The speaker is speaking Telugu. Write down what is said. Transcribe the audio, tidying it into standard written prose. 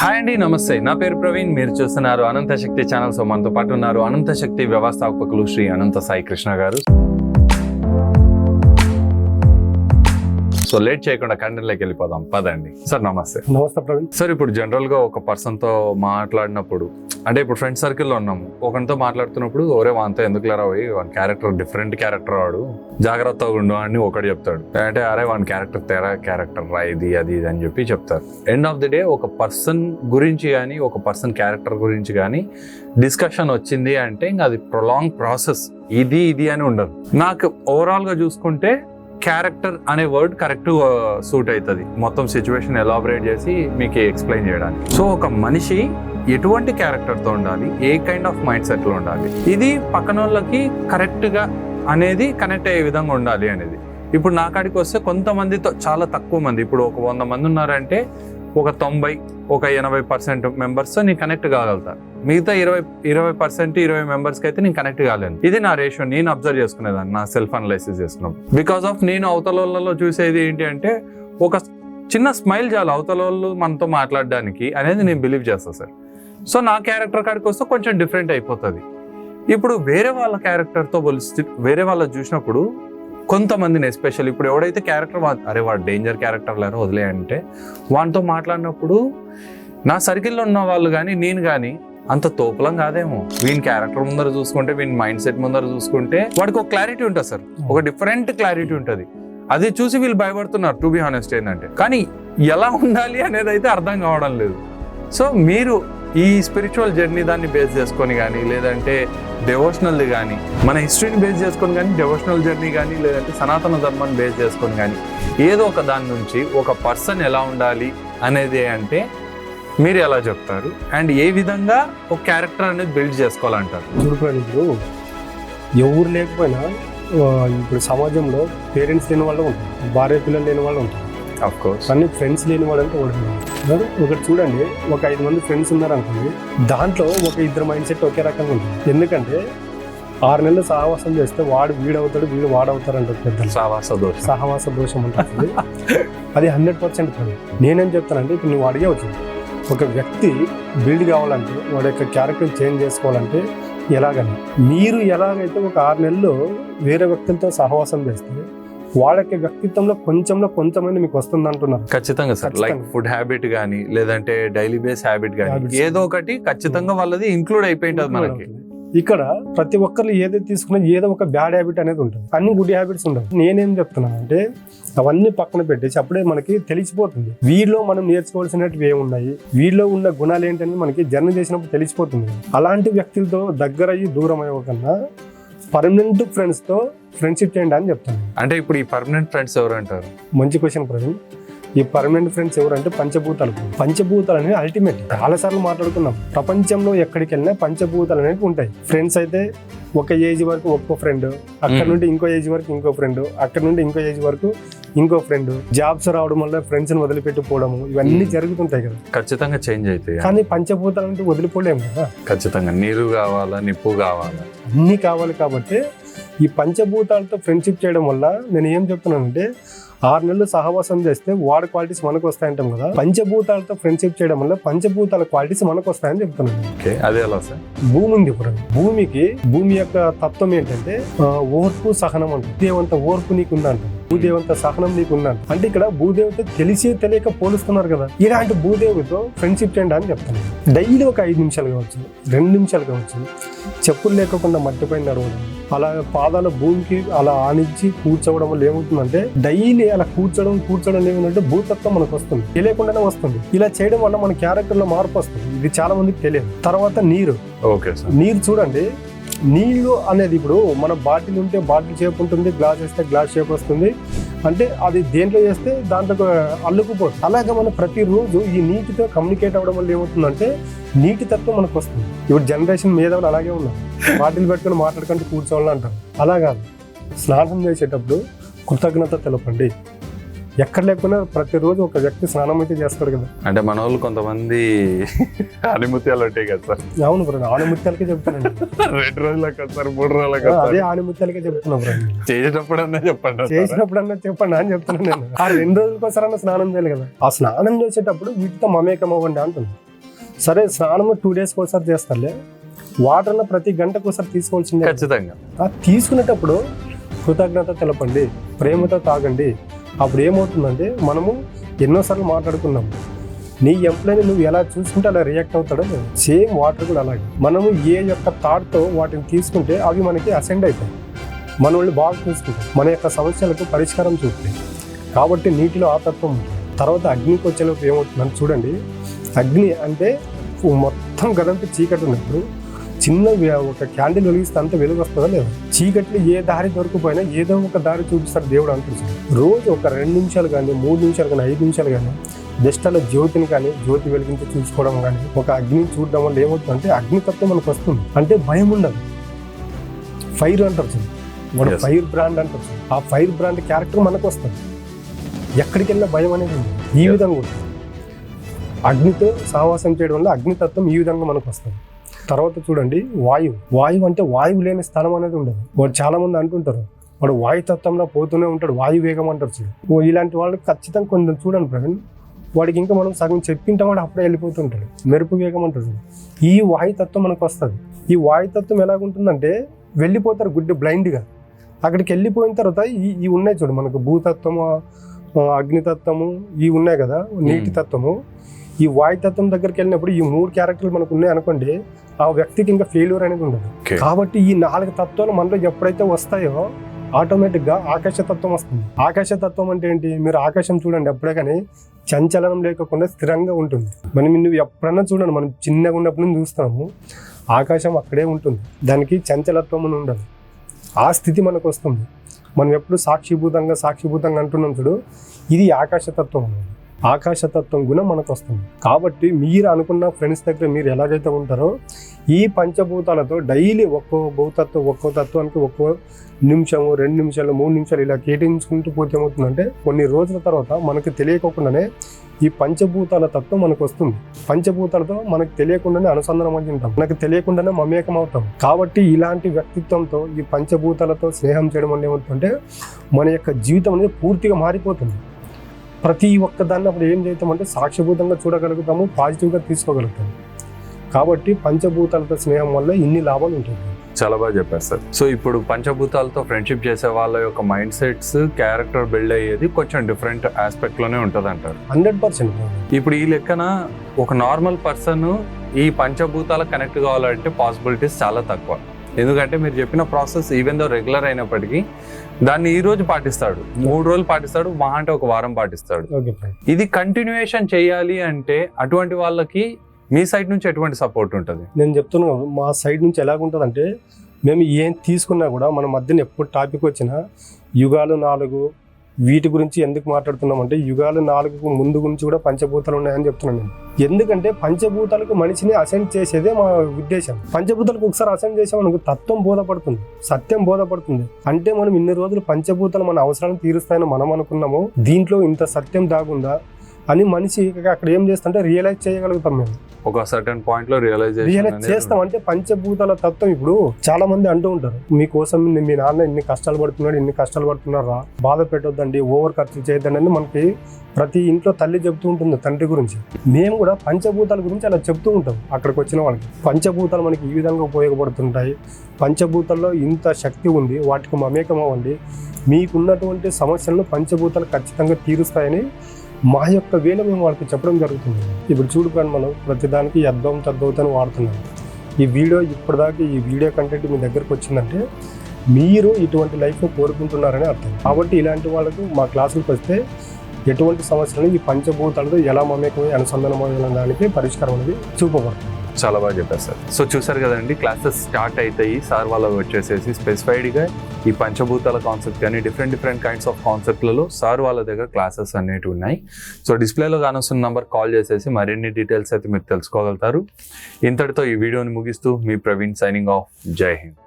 హాయ్ అండి, నమస్తే. నా పేరు ప్రవీణ్. మీరు చూస్తున్నారు అనంత శక్తి ఛానల్. సో మనతో పాటు ఉన్నారు అనంత శక్తి వ్యవస్థాపకులు శ్రీ అనంత సాయి కృష్ణ గారు. సో లేట్ చేయకుండా కంటెంట్లోకి వెళ్ళిపోదాం పదండి. సార్ నమస్తే. నమస్తే ప్రవీణ్. సార్ ఇప్పుడు జనరల్ గా ఒక పర్సన్ తో మాట్లాడినప్పుడు, అంటే ఇప్పుడు ఫ్రెండ్ సర్కిల్లో ఉన్నాము, ఒకరితో మాట్లాడుతున్నప్పుడు ఒరే వాంతో ఎందుకు లేరా పోయి వాని క్యారెక్టర్ డిఫరెంట్ క్యారెక్టర్, వాడు జాగ్రత్తగా ఉండు అని ఒకటి చెప్తాడు. అంటే అరే వాని క్యారెక్టర్ తేరా క్యారెక్టర్ రా ఇది అది ఇది అని చెప్పి చెప్తారు. ఎండ్ ఆఫ్ ది డే ఒక పర్సన్ గురించి కానీ ఒక పర్సన్ క్యారెక్టర్ గురించి కానీ డిస్కషన్ వచ్చింది అంటే ఇంకా అది ప్రొలాంగ్ ప్రాసెస్. ఇది అని ఉండదు. నాకు ఓవరాల్ గా చూసుకుంటే క్యారెక్టర్ అనే వర్డ్ కరెక్ట్ సూట్ అవుతుంది మొత్తం సిచ్యువేషన్ ఎలాబరేట్ చేసి మీకు ఎక్స్ప్లెయిన్ చేయడానికి. సో ఒక మనిషి ఎటువంటి క్యారెక్టర్తో ఉండాలి, ఏ కైండ్ ఆఫ్ మైండ్ సెట్లో ఉండాలి, ఇది పక్కన వాళ్ళకి కరెక్ట్గా అనేది కనెక్ట్ అయ్యే విధంగా ఉండాలి అనేది. ఇప్పుడు నా కాడికి వస్తే కొంతమందితో చాలా తక్కువ మంది, ఇప్పుడు ఒక 100 మంది ఉన్నారంటే ఒక 80% మెంబర్స్ నేను కనెక్ట్ కాగలుగుతాను. మిగతా 20% 20 మెంబర్స్కి అయితే నేను కనెక్ట్ కాలేను. ఇది నా రేషియో. నేను అబ్జర్వ్ చేసుకునేదాన్ని నా సెల్ఫ్ అనలైసిస్ చేసుకున్నప్పుడు. బికాస్ ఆఫ్ నేను అవతలలో చూసేది ఏంటి అంటే ఒక చిన్న స్మైల్ చాలు అవతల వాళ్ళు మనతో మాట్లాడడానికి అనేది నేను బిలీవ్ చేస్తాను సార్. సో నా క్యారెక్టర్ కాడికి వస్తే కొంచెం డిఫరెంట్ అయిపోతుంది. ఇప్పుడు వేరే వాళ్ళ క్యారెక్టర్తో పోలిస్తే వేరే వాళ్ళ చూసినప్పుడు కొంతమందిని ఎస్పెషల్ ఇప్పుడు ఎవడైతే క్యారెక్టర్ అరే వాడు డేంజర్ క్యారెక్టర్ లేరో వదిలే అంటే వాటితో మాట్లాడినప్పుడు నా సర్కిల్లో ఉన్న వాళ్ళు కానీ నేను కానీ అంత తోపులం కాదేమో. వీని క్యారెక్టర్ ముందర చూసుకుంటే, వీని మైండ్ సెట్ ముందర చూసుకుంటే వాడికి ఒక క్లారిటీ ఉంటుంది సార్, ఒక డిఫరెంట్ క్లారిటీ ఉంటుంది. అది చూసి వీళ్ళు భయపడుతున్నారు టు బి హానెస్ట్ ఏంటంటే. కానీ ఎలా ఉండాలి అనేది అయితే అర్థం కావడం లేదు. సో మీరు ఈ స్పిరిచువల్ జర్నీ దాన్ని బేస్ చేసుకొని కానీ, లేదంటే డెవోషనల్ది కానీ, మన హిస్టరీని బేస్ చేసుకొని కానీ, డెవోషనల్ జర్నీ కానీ, లేదంటే సనాతన ధర్మాన్ని బేస్ చేసుకొని కానీ, ఏదో ఒక దాని నుంచి ఒక పర్సన్ ఎలా ఉండాలి అనేది అంటే మీరు ఎలా చెప్తారు అండ్ ఏ విధంగా ఒక క్యారెక్టర్ అనేది బిల్డ్ చేసుకోవాలంటారు? చూడుకోండి, ఇప్పుడు ఎవరు లేకపోయినా ఇప్పుడు సమాజంలో పేరెంట్స్ లేని వాళ్ళు ఉంటారు, భార్య పిల్లలు లేని వాళ్ళు ఉంటారు, కానీ ఫ్రెండ్స్ లేని వాళ్ళు అంటే ఒకటి చూడండి. ఒక 5 మంది ఫ్రెండ్స్ ఉన్నారు అనుకోండి, దాంట్లో ఒక 2 మైండ్ సెట్ ఒకే రకంగా ఉంటుంది. ఎందుకంటే 6 నెలలు సహవాసం చేస్తే వాడు వీడవుతాడు, వీడు వాడవుతారు అంటారు పెద్దలు. సహవాస దోషం ఉంటుంది. అది 100% కాదు. నేనేం చెప్తానంటే, ఇప్పుడు నువ్వు అడిగవచ్చు ఒక వ్యక్తి బిల్డ్ కావాలంటే, వాడి యొక్క క్యారెక్టర్ చేంజ్ చేసుకోవాలంటే ఎలాగని, మీరు ఎలాగైతే ఒక 6 నెలలు వేరే వ్యక్తులతో సహవాసం చేస్తే వాళ్ళ యొక్క వ్యక్తిత్వంలో కొంచెమైనా మీకు వస్తుంది అంటున్నారు. ఖచ్చితంగా సార్. లైక్ ఫుడ్ హ్యాబిట్ కానీ, లేదంటే డైలీ బేస్ హ్యాబిట్ కానీ, ఏదో ఒకటి ఖచ్చితంగా వాళ్ళది ఇంక్లూడ్ అయిపోయింటుంది మనకి. ఇక్కడ ప్రతి ఒక్కరు ఏదైతే తీసుకున్నా ఏదో ఒక బ్యాడ్ హ్యాబిట్ అనేది ఉంటుంది, అన్ని గుడ్ హ్యాబిట్స్ ఉండవు. నేనేం చెప్తున్నానంటే అవన్నీ పక్కన పెట్టేసి అప్పుడే మనకి తెలిసిపోతుంది వీళ్ళలో మనం నేర్చుకోవాల్సినవి ఏమున్నాయి, వీళ్ళలో ఉన్న గుణాలు ఏంటని మనకి జర్నీ చేసినప్పుడు తెలిసిపోతుంది. అలాంటి వ్యక్తులతో దగ్గర అయ్యి దూరం అయ్యకుండా పర్మనెంట్ ఫ్రెండ్స్ తో ఫ్రెండ్షిప్ చేయండి అని చెప్తాను. అంటే ఇప్పుడు ఈ పర్మనెంట్ ఫ్రెండ్స్ ఎవరు అంటారు? మంచి క్వశ్చన్ ప్రవీణ్. ఈ పర్మనెంట్ ఫ్రెండ్స్ ఎవరంటే పంచభూతాలు అనేది అల్టిమేట్. చాలాసార్లు మాట్లాడుకున్నాం, ప్రపంచంలో ఎక్కడికి వెళ్ళినా పంచభూతాలు అనేవి ఉంటాయి. ఫ్రెండ్స్ అయితే ఒక ఏజ్ వరకు ఒక్కో ఫ్రెండ్, అక్కడ నుండి ఇంకో ఏజ్ వరకు ఇంకో ఫ్రెండ్, అక్కడ నుండి ఇంకో ఏజ్ వరకు ఇంకో ఫ్రెండ్. జాబ్స్ రావడం వల్ల ఫ్రెండ్స్ ని వదిలిపెట్టిపోవడము ఇవన్నీ జరుగుతుంటాయి కదా. ఖచ్చితంగా చేంజ్ అవుతాయి. కానీ పంచభూతాలు అంటే వదిలిపోలేము కదా. ఖచ్చితంగా నీరు కావాలా, నిప్పు కావాలా, అన్ని కావాలి. కాబట్టి ఈ పంచభూతాలతో ఫ్రెండ్షిప్ చేయడం వల్ల నేను ఏం చెప్తున్నానంటే, 6 నెలలు సహవాసం చేస్తే వాడి క్వాలిటీస్ మనకు వస్తాయంటాం కదా. పంచభూతాలతో ఫ్రెండ్షిప్ చేయడం వల్ల పంచభూతాల క్వాలిటీస్ మనకు వస్తాయని చెప్తున్నాను. అదే ఎలా సార్? భూమి ఉంది. ఇప్పుడు భూమి యొక్క తత్వం ఏంటంటే ఓర్పు సహనం అంట. భూదేవంత ఓర్పు నీకుందంట, భూదేవంత సహనం నీకుందంట. అంటే ఇక్కడ భూదేవత తెలిసి తెలియక పోలుస్తున్నారు కదా. ఇలాంటి భూదేవితో ఫ్రెండ్షిప్ చేయండి అని చెప్తాను. డైలీ ఒక 5 నిమిషాలు కావచ్చు, 2 నిమిషాలు కావచ్చు, చెప్పులు లేకుండా మట్టిపైన నడవడం, అలా పాదాల భూమికి అలా ఆనించి కూర్చోవడం వల్ల ఏమవుతుందంటే, డైలీ అలా కూర్చోవడం ఏమిటంటే భూతత్వం మనకు వస్తుంది, తెలియకుండానే వస్తుంది. ఇలా చేయడం వల్ల మన క్యారెక్టర్ లో మార్పు వస్తుంది. ఇది చాలా మందికి తెలియదు. తర్వాత నీరు చూడండి. నీళ్లు అనేది ఇప్పుడు మన బాటిల్ ఉంటే బాటిల్ షేప్ ఉంటుంది, గ్లాస్ వేస్తే గ్లాస్ షేప్ వస్తుంది. అంటే అది దేంట్లో చేస్తే దాంట్లో అల్లుకుపోతుంది. అలాగే మనం ప్రతిరోజు ఈ నీటితో కమ్యూనికేట్ అవ్వడం వల్ల ఏమవుతుందంటే నీటి తత్వం మనకు వస్తుంది. ఇప్పుడు జనరేషన్ మేధావులు అలాగే ఉన్నారు, బాటిల్ పెట్టుకుని మాట్లాడుకుంటూ కూర్చోవాలని అంటారు. అలా కాదు. స్నానం చేసేటప్పుడు కృతజ్ఞత తెలపండి. ఎక్కడ లేకపోయినా ప్రతిరోజు ఒక వ్యక్తి స్నానం అయితే చేస్తాడు కదా. అంటే మన వాళ్ళు కొంతమంది ఆనిముత్యాలు ఉంటాయి కదా సార్. అవును బ్రో, ఆనిముత్యాలకే చెప్తానండి. 2 రోజులకు సార్, 3 రోజులకు అదే ఆనిముత్యాలకే చెప్తున్నా బ్రో. చేసినప్పుడన్నా చెప్పండి అని చెప్తున్నాను నేను. ఆ 2 రోజులకోసారన్నా స్నానం చేయాలి కదా. ఆ స్నానం చేసేటప్పుడు వీటితో మమేకం అవ్వండి అంటుంది. సరే స్నానం 2 డేస్కి ఒకసారి చేస్తారులే, వాటర్ అన్న ప్రతి గంటకు ఒకసారి తీసుకోవాల్సిందే. ఖచ్చితంగా తీసుకునేటప్పుడు కృతజ్ఞత తెలపండి, ప్రేమతో తాగండి. అప్పుడు ఏమవుతుందంటే మనము ఎన్నోసార్లు మాట్లాడుకున్నాము, నీ ఎంప్లాయ్ని నువ్వు ఎలా చూసుకుంటే అలా రియాక్ట్ అవుతాడో లేదు. సేమ్ వాటర్ కూడా అలాగే. మనము ఏ యొక్క థాట్తో వాటిని తీసుకుంటే అవి మనకి అసెండ్ అవుతాయి, మన వాళ్ళు బాగా చూసుకుంటాం, మన యొక్క సమస్యలకు పరిష్కారం చూపుతాయి. కాబట్టి నీటిలో ఆ తత్వం ఉంటుంది. తర్వాత అగ్నికి వచ్చేలోపు ఏమవుతుందని చూడండి. అగ్ని అంటే మొత్తం గదంతా చీకటి ఉన్నప్పుడు చిన్న ఒక క్యాండిల్ వెలిగిస్తే అంత వెలుగు వస్తుందా లేదా? చీకట్లో ఏ దారి దొరికిపోయినా ఏదో ఒక దారి చూపిస్తాడు దేవుడు అనిపిస్తుంది. రోజు ఒక 2 నిమిషాలు కానీ 3 నిమిషాలు కానీ 5 నిమిషాలు కానీ జస్ట్ అలా జ్యోతిని కానీ జ్యోతి వెలిగించి చూసుకోవడం కానీ ఒక అగ్నిని చూడడం వల్ల ఏమవుతుందంటే అగ్నితత్వం మనకు వస్తుంది. అంటే భయం ఉండదు. ఫైర్ అంటారు, మన ఫైర్ బ్రాండ్ అంటారు. ఆ ఫైర్ బ్రాండ్ క్యారెక్టర్ మనకు వస్తుంది. ఎక్కడికి వెళ్ళినా భయం అనేది ఉంది. ఈ విధంగా ఉంటుంది. అగ్నితో సహవాసం చేయడం వల్ల అగ్నితత్వం ఈ విధంగా మనకు వస్తుంది. తర్వాత చూడండి వాయువు అంటే వాయువు లేని స్థలం అనేది ఉండదు. వాడు చాలా మంది అంటుంటారు వాడు వాయుతత్వంలో పోతూనే ఉంటాడు, వాయు వేగం అంటారు చూడు. ఇలాంటి వాళ్ళకి ఖచ్చితంగా కొంచెం చూడండి ప్రవీణ్, వాడికి ఇంకా మనం సగం చెప్పింటాం వాడు అప్పుడే వెళ్ళిపోతుంటాడు. మెరుపు వేగం అంటారు చూడు. ఈ వాయుతత్వం మనకు వస్తుంది. ఈ వాయుతత్వం ఎలాగుంటుందంటే వెళ్ళిపోతారు గుడ్డి బ్లైండ్గా. అక్కడికి వెళ్ళిపోయిన తర్వాత ఈ ఉన్నాయి చూడు, మనకు భూతత్వము, అగ్నితత్వము ఇవి ఉన్నాయి కదా, నీటి తత్వము. ఈ వాయుతత్వం దగ్గరికి వెళ్ళినప్పుడు ఈ 3 క్యారెక్టర్లు మనకు ఉన్నాయి అనుకోండి, ఆ వ్యక్తికి ఇంకా ఫెయిల్యూర్ అనేది ఉండదు. కాబట్టి ఈ 4 తత్వాలు మనలో ఎప్పుడైతే వస్తాయో ఆటోమేటిక్గా ఆకాశతత్వం వస్తుంది. ఆకాశతత్వం అంటే ఏంటి? మీరు ఆకాశం చూడండి, ఎప్పుడే కానీ చంచలనం లేకుండా స్థిరంగా ఉంటుంది. నువ్వు ఎప్పుడన్నా చూడండి, మనం చిన్నగా ఉన్నప్పుడు నుంచి చూస్తాము, ఆకాశం అక్కడే ఉంటుంది, దానికి చంచలత్వం అని ఉండదు. ఆ స్థితి మనకు వస్తుంది. మనం ఎప్పుడు సాక్షిభూతంగా అంటున్నాం చూడు, ఇది ఆకాశతత్వం అన్నది. ఆకాశతత్వం గుణం మనకు వస్తుంది. కాబట్టి మీరు అనుకున్న ఫ్రెండ్స్ దగ్గర మీరు ఎలాగైతే ఉంటారో ఈ పంచభూతాలతో డైలీ ఒక్కో తత్వానికి ఒక్కో నిమిషము, 2 నిమిషాలు, 3 నిమిషాలు ఇలా కేటాయించుకుంటూ పోతే ఏమవుతుందంటే కొన్ని రోజుల తర్వాత మనకు తెలియకుండానే ఈ పంచభూతాల తత్వం మనకు వస్తుంది. పంచభూతాలతో మనకు తెలియకుండానే అనుసంధానం అయి ఉంటాం, మనకు తెలియకుండానే మమేకం అవుతాం. కాబట్టి ఇలాంటి వ్యక్తిత్వంతో ఈ పంచభూతాలతో స్నేహం చేయడం వల్ల ఏమవుతుందంటే మన యొక్క జీవితం అనేది పూర్తిగా మారిపోతుంది. ప్రతి ఒక్క దాన్ని అప్పుడు ఏం చేస్తామంటే సాక్షిభూతంగా చూడగలుగుతాము, పాజిటివ్గా తీసుకోగలుగుతాము. కాబట్టి పంచభూతాలతో స్నేహం వల్ల ఇన్ని లాభాలు ఉంటాయి. చాలా బాగా చెప్పారు సార్. సో ఇప్పుడు పంచభూతాలతో ఫ్రెండ్షిప్ చేసే వాళ్ళ యొక్క మైండ్ సెట్స్, క్యారెక్టర్ బిల్డ్ అయ్యేది కొంచెం డిఫరెంట్ ఆస్పెక్ట్ లోనే ఉంటుంది అంటారు. 100%. ఇప్పుడు ఈ లెక్కన ఒక నార్మల్ పర్సన్ ఈ పంచభూతాలకు కనెక్ట్ కావాలంటే పాసిబిలిటీస్ చాలా తక్కువ. ఎందుకంటే మీరు చెప్పిన ప్రాసెస్ ఈవెన్ దో రెగ్యులర్ అయినప్పటికీ దాన్ని ఈ రోజు పాటిస్తాడు, 3 రోజులు పాటిస్తాడు, మహా అంటే 1 వారం పాటిస్తాడు. ఇది కంటిన్యూయేషన్ చేయాలి అంటే అటువంటి వాళ్ళకి మీ సైడ్ నుంచి ఎటువంటి సపోర్ట్ ఉంటుంది? నేను చెప్తున్నాను, మా సైడ్ నుంచి ఎలాగుంటుందంటే మేము ఏం తీసుకున్నా కూడా మన మధ్యన ఎప్పుడు టాపిక్ వచ్చినా యుగాలు 4 వీటి గురించి ఎందుకు మాట్లాడుతున్నామంటే యుగాలు 4 ముందు గురించి కూడా పంచభూతాలు ఉన్నాయని చెప్తున్నాను నేను. ఎందుకంటే పంచభూతాలకు మనిషిని అసెండ్ చేసేదే మా ఉద్దేశం. పంచభూతాలకు ఒకసారి అసెండ్ చేసాం మనకు తత్వం బోధపడుతుంది, సత్యం బోధపడుతుంది. అంటే మనం ఇన్ని రోజులు పంచభూతాలు మన అవసరాలను తీరుస్తాయని మనం అనుకున్నాము, దీంట్లో ఇంత సత్యం దాగుందా అని మనిషి అక్కడ ఏం చేస్తుంటే రియలైజ్ చేయగలుగుతాం. మేము ఒక సర్టెన్ పాయింట్ లో రియలైజ్ చేస్తాం. అంటే పంచభూతాల తత్వం ఇప్పుడు చాలా మంది అంటూ ఉంటారు, మీకోసం మీ నాన్న ఇన్ని కష్టాలు పడుతున్నారా, బాధ పెట్టొద్దండి, ఓవర్ ఖర్చు చేయొద్దండి అని మనకి ప్రతి ఇంట్లో తల్లి చెప్తూ ఉంటుంది తండ్రి గురించి. మేము కూడా పంచభూతాల గురించి అలా చెప్తూ ఉంటాం అక్కడికి వచ్చిన వాళ్ళకి. పంచభూతాలు మనకి ఈ విధంగా ఉపయోగపడుతుంటాయి, పంచభూతాల్లో ఇంత శక్తి ఉంది, వాటికి మమేకం అవ్వండి, మీకున్నటువంటి సమస్యలను పంచభూతాలు ఖచ్చితంగా తీరుస్తాయని మా యొక్క వేళ మేము వాళ్ళకి చెప్పడం జరుగుతుంది. ఇప్పుడు చూడుకోండి, మనం ప్రతిదానికి తద్దవుతని వాడుతున్నాం. ఈ వీడియో కంటెంట్ మీ దగ్గరకు వచ్చిందంటే మీరు ఇటువంటి లైఫ్ను కోరుకుంటున్నారని అర్థం. కాబట్టి ఇలాంటి వాళ్ళకు మా క్లాసులకు వస్తే ఎటువంటి సమస్యలను ఈ పంచభూతాలతో ఎలా మమేకమై అనుసంధానమైన దానికి పరిష్కారం అనేది చూపబడుతుంది. చాలా బాగా చెప్పారు సార్. సో చూసారు కదండి, క్లాసెస్ స్టార్ట్ అవుతాయి. సార్ వాళ్ళు వచ్చేసేసి స్పెసిఫైడ్గా ఈ పంచభూతాల కాన్సెప్ట్ కానీ డిఫరెంట్ కైండ్స్ ఆఫ్ కాన్సెప్ట్లలో సార్ వాళ్ళ దగ్గర క్లాసెస్ అనేవి ఉన్నాయి. సో డిస్ప్లేలో కానొస్తున్న నంబర్ కాల్ చేసేసి మరిన్ని డీటెయిల్స్ అయితే మీరు తెలుసుకోగలుగుతారు. ఇంతటితో ఈ వీడియోని ముగిస్తూ మీ ప్రవీణ్ సైనింగ్ ఆఫ్. జై హింద్.